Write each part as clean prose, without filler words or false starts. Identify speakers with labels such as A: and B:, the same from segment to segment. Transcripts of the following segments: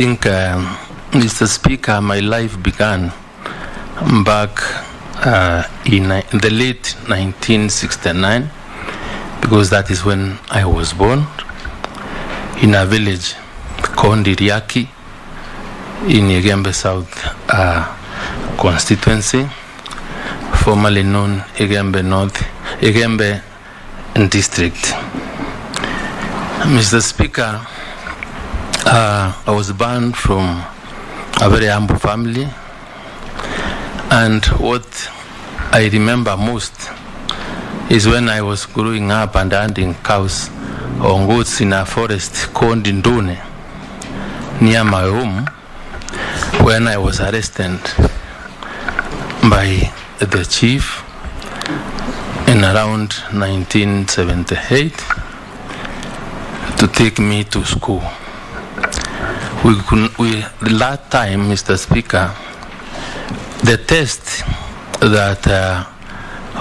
A: think, Mr. Speaker, my life began back in the late 1969, because that is when I was born in a village called Iriaki in Igembe South constituency, formerly known Igembe North, Igembe district. Mr. Speaker, I was born from a very humble family, and what I remember most is when I was growing up and hunting cows or goats in a forest called Ndune near my home, when I was arrested by the chief in around 1978 to take me to school. That time, Mr. Speaker, the test that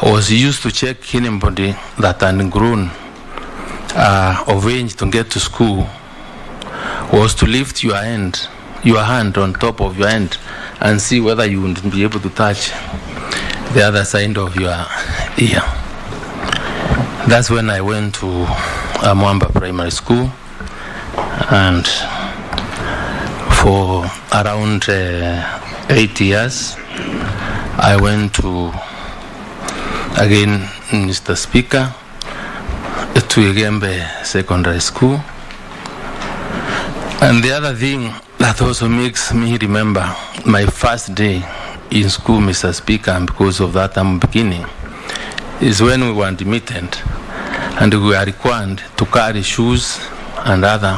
A: was used to check anybody that had grown of age to get to school was to lift your hand on top of your hand and see whether you would be able to touch the other side of your ear. That's when I went to Mwamba Primary School, and for around 8 years I went to, again, Mr. Speaker, to Igembe Secondary School. And the other thing that also makes me remember my first day in school, Mr. Speaker, and because of that I'm beginning, is when we were admitted and we were required to carry shoes and other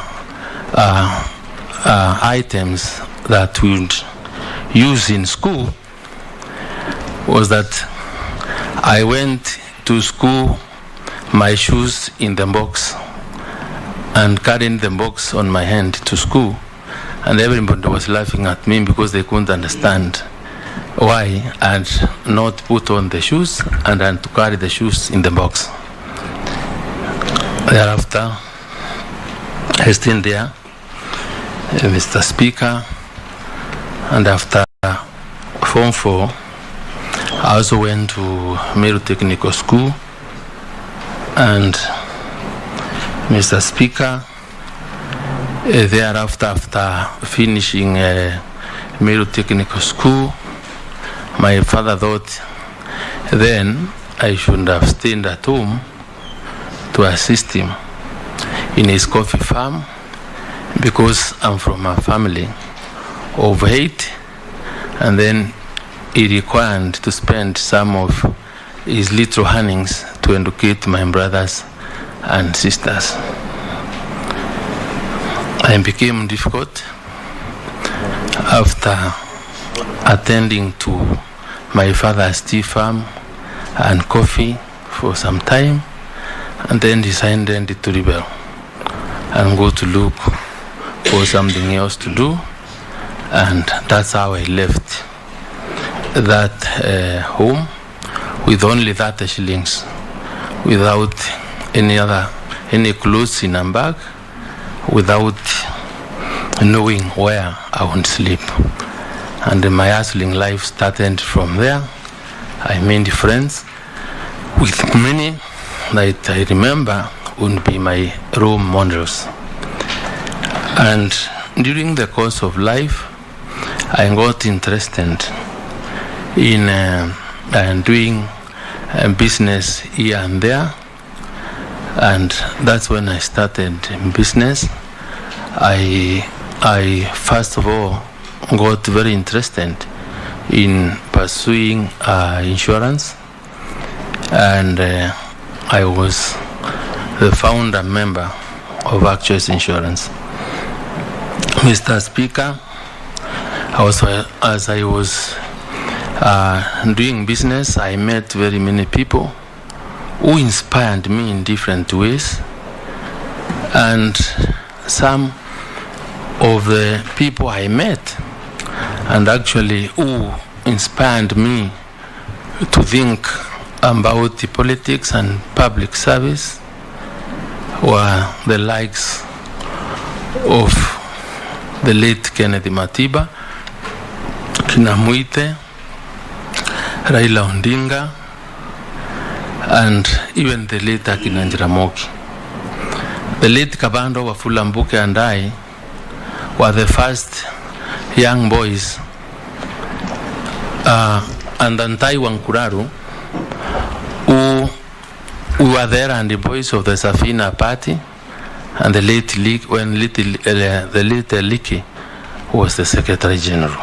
A: items that we would use in school. Was that I went to school, my shoes in the box, and carrying the box on my hand to school, and everybody was laughing at me because they couldn't understand why I had not put on the shoes and had to carry the shoes in the box. Thereafter, I stayed there, Mr. Speaker, and after Form 4, I also went to Meru Technical School, and Mr. Speaker, thereafter, after finishing Meru Technical School, my father thought then I should have stayed at home to assist him in his coffee farm, because I'm from a family of 8, and then he required to spend some of his little earnings to educate my brothers and sisters. I became difficult after attending to my father's tea farm and coffee for some time, and then decided to rebel and go to look for something else to do, and that's how I left that home with only 30 shillings, without any clothes in a bag, without knowing where I would sleep. And my hustling life started from there. I made friends with many that I remember would be my role models. And during the course of life, I got interested in doing business here and there, and that's when I started business. I first of all got very interested in pursuing insurance, and I was the founder member of Access Insurance. Mr. Speaker, also, as I was doing business, I met very many people who inspired me in different ways, and some of the people I met and actually who inspired me to think about the politics and public service were the likes of the late Kennedy Matiba, Kina Muite, Raila Ondinga, and even the late Kina Njiramogi. The late Kabando Wafula Mbuke and I were the first young boys, and Antai Wankuraru, who were there, and the boys of the Safina party, and the late Leak, when the late Leakey was the Secretary General.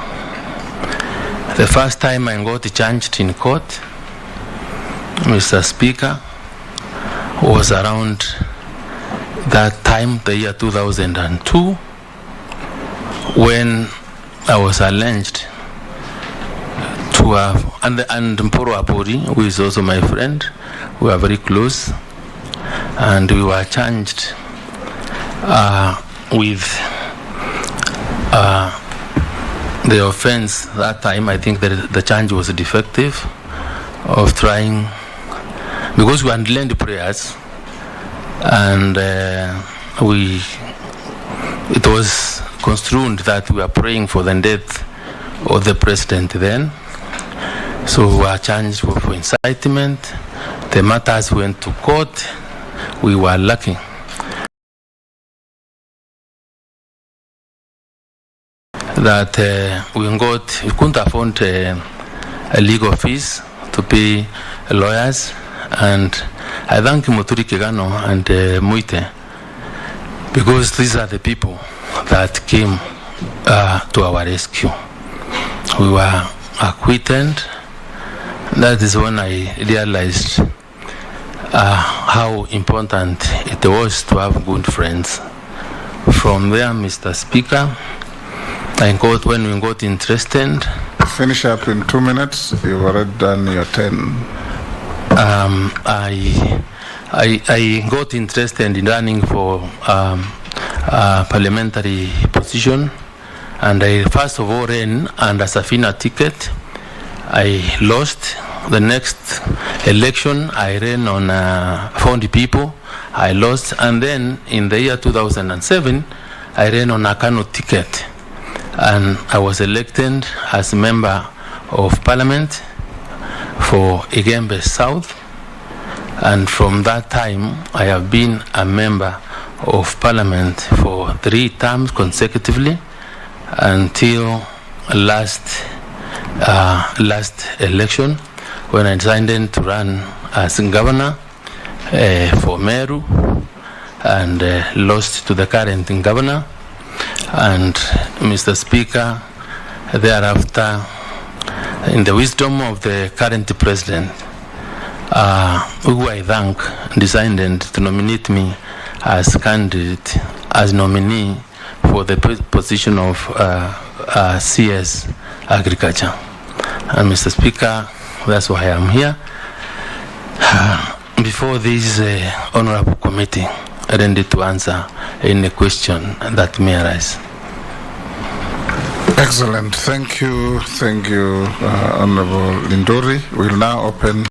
A: The first time I got charged in court, Mr. Speaker, was around that time, the year 2002, when I was alleged to have, and Mporo Apori, who is also my friend, we are very close, and we were charged with the offense that time. I think that the charge was defective of trying, because we had learned prayers, and it was construed that we were praying for the death of the president then. So we were charged for incitement. The matters went to court. We were lucky that we couldn't afford a legal fees to pay lawyers, and I thank Muturi Kigano and Muite, because these are the people that came to our rescue. We were acquitted. That is when I realized how important it was to have good friends. From there, Mr. Speaker, when we got interested.
B: Finish up in 2 minutes. You've already done your 10.
A: I got interested in running for parliamentary position, and I first of all ran under Safina ticket. I lost. The next election I ran on Found People. I lost, and then in the year 2007 I ran on a Kano ticket, and I was elected as a member of parliament for Igembe South, and from that time I have been a member of parliament for 3 terms consecutively until last election, when I decided to run as governor for Meru, and lost to the current governor. And Mr. Speaker, thereafter, in the wisdom of the current president, who I thank, decided to nominate me as candidate, as nominee for the position of CS Agriculture. And Mr. Speaker, that's why I am here before this honorable committee, ready to answer any question that may arise.
B: Excellent. Thank you, Honorable Linturi. We'll now open